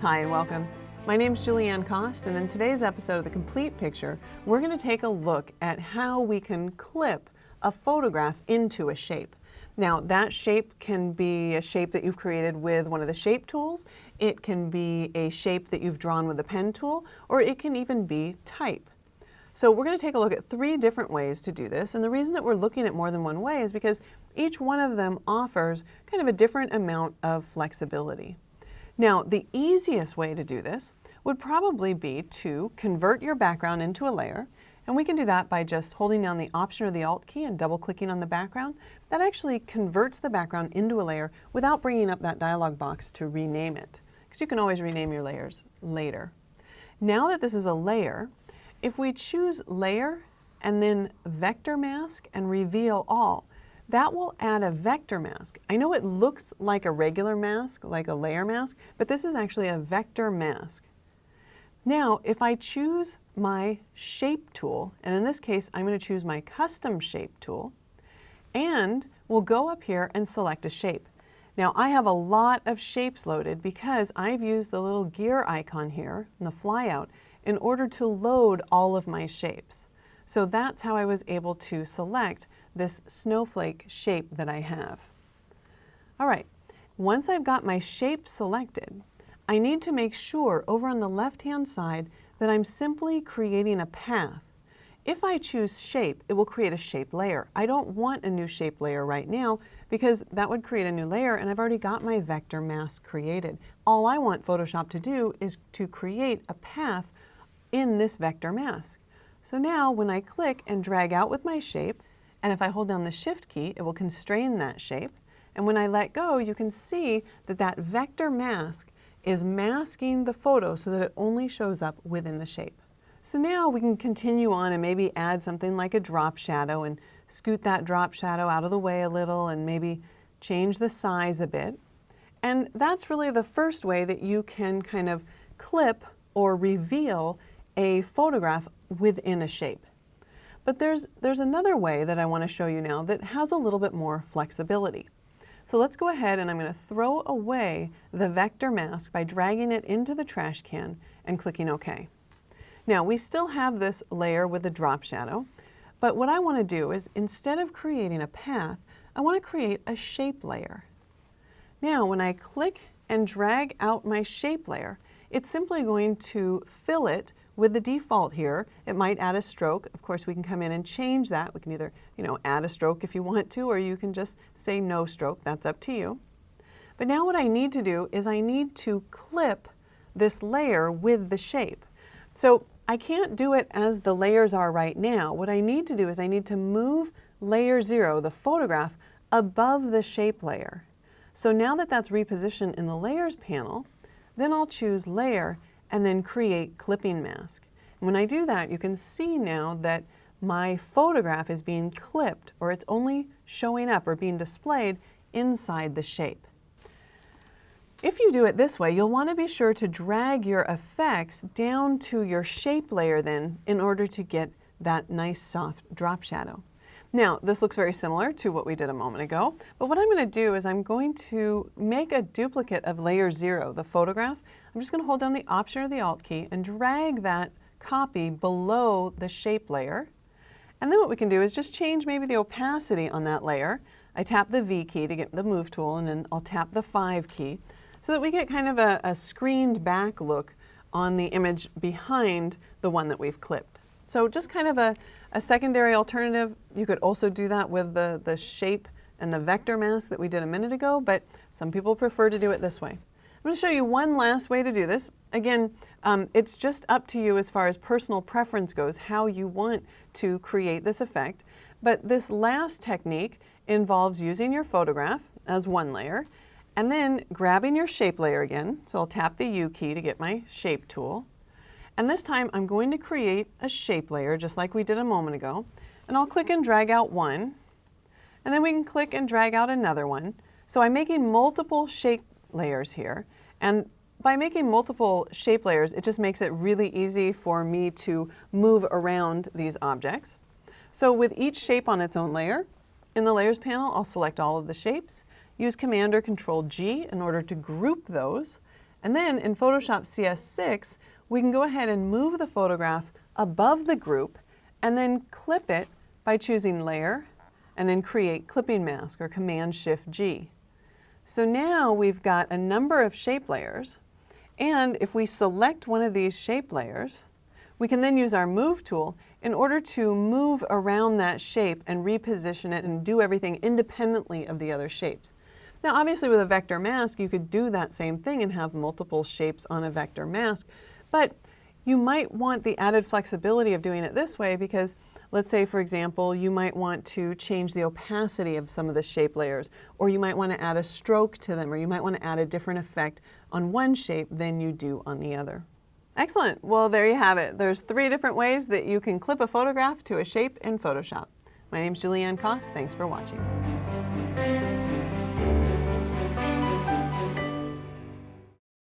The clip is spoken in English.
Hi and welcome. My name is Julieanne Cost, and in today's episode of The Complete Picture, we're going to take a look at how we can clip a photograph into a shape. Now, that shape can be a shape that you've created with one of the shape tools, it can be a shape that you've drawn with a pen tool, or it can even be type. So we're going to take a look at 3 different ways to do this, and the reason that we're looking at more than one way is because each one of them offers kind of a different amount of flexibility. Now, the easiest way to do this would probably be to convert your background into a layer, and we can do that by just holding down the Option or the Alt key and double-clicking on the background. That actually converts the background into a layer without bringing up that dialog box to rename it, because you can always rename your layers later. Now that this is a layer, if we choose Layer and then Vector Mask and Reveal All, that will add a vector mask. I know it looks like a regular mask, like a layer mask, but this is actually a vector mask. Now, if I choose my shape tool, and in this case, I'm going to choose my custom shape tool, and we'll go up here and select a shape. Now, I have a lot of shapes loaded because I've used the little gear icon here in the flyout in order to load all of my shapes. So that's how I was able to select this snowflake shape that I have. All right, once I've got my shape selected, I need to make sure over on the left-hand side that I'm simply creating a path. If I choose shape, it will create a shape layer. I don't want a new shape layer right now because that would create a new layer and I've already got my vector mask created. All I want Photoshop to do is to create a path in this vector mask. So now when I click and drag out with my shape, and if I hold down the Shift key, it will constrain that shape. And when I let go, you can see that that vector mask is masking the photo so that it only shows up within the shape. So now we can continue on and maybe add something like a drop shadow and scoot that drop shadow out of the way a little and maybe change the size a bit. And that's really the first way that you can kind of clip or reveal a photograph within a shape. But there's another way that I want to show you now that has a little bit more flexibility. So let's go ahead and I'm going to throw away the vector mask by dragging it into the trash can and clicking OK. Now we still have this layer with the drop shadow, but what I want to do is instead of creating a path, I want to create a shape layer. Now when I click and drag out my shape layer, it's simply going to fill it with the default here. It might add a stroke. Of course, we can come in and change that. We can either, add a stroke if you want to, or you can just say no stroke. That's up to you. But now what I need to do is I need to clip this layer with the shape. So I can't do it as the layers are right now. What I need to do is I need to move layer 0, the photograph, above the shape layer. So now that that's repositioned in the Layers panel, then I'll choose Layer and then create clipping mask. And when I do that, you can see now that my photograph is being clipped, or it's only showing up or being displayed inside the shape. If you do it this way, you'll want to be sure to drag your effects down to your shape layer then in order to get that nice soft drop shadow. Now, this looks very similar to what we did a moment ago, but what I'm going to do is I'm going to make a duplicate of layer 0, the photograph. I'm just going to hold down the Option or the Alt key and drag that copy below the shape layer. And then what we can do is just change maybe the opacity on that layer. I tap the V key to get the Move tool, and then I'll tap the 5 key so that we get kind of a screened back look on the image behind the one that we've clipped. So just kind of a secondary alternative. You could also do that with the shape and the vector mask that we did a minute ago, but some people prefer to do it this way. I'm going to show you one last way to do this. Again, it's just up to you as far as personal preference goes, how you want to create this effect. But this last technique involves using your photograph as one layer, and then grabbing your shape layer again. So I'll tap the U key to get my shape tool. And this time I'm going to create a shape layer just like we did a moment ago. And I'll click and drag out one. And then we can click and drag out another one. So I'm making multiple shape layers here. And by making multiple shape layers, it just makes it really easy for me to move around these objects. So with each shape on its own layer, in the Layers panel, I'll select all of the shapes, use Command or Control G in order to group those, And then in Photoshop CS6, we can go ahead and move the photograph above the group and then clip it by choosing Layer and then Create Clipping Mask or Command-Shift-G. So now we've got a number of shape layers, and if we select one of these shape layers, we can then use our Move tool in order to move around that shape and reposition it and do everything independently of the other shapes. Now obviously with a vector mask you could do that same thing and have multiple shapes on a vector mask, but you might want the added flexibility of doing it this way because let's say, for example, you might want to change the opacity of some of the shape layers, or you might want to add a stroke to them, or you might want to add a different effect on one shape than you do on the other. Excellent. Well, there you have it. There's 3 different ways that you can clip a photograph to a shape in Photoshop. My name's Julieanne Koss. Thanks for watching.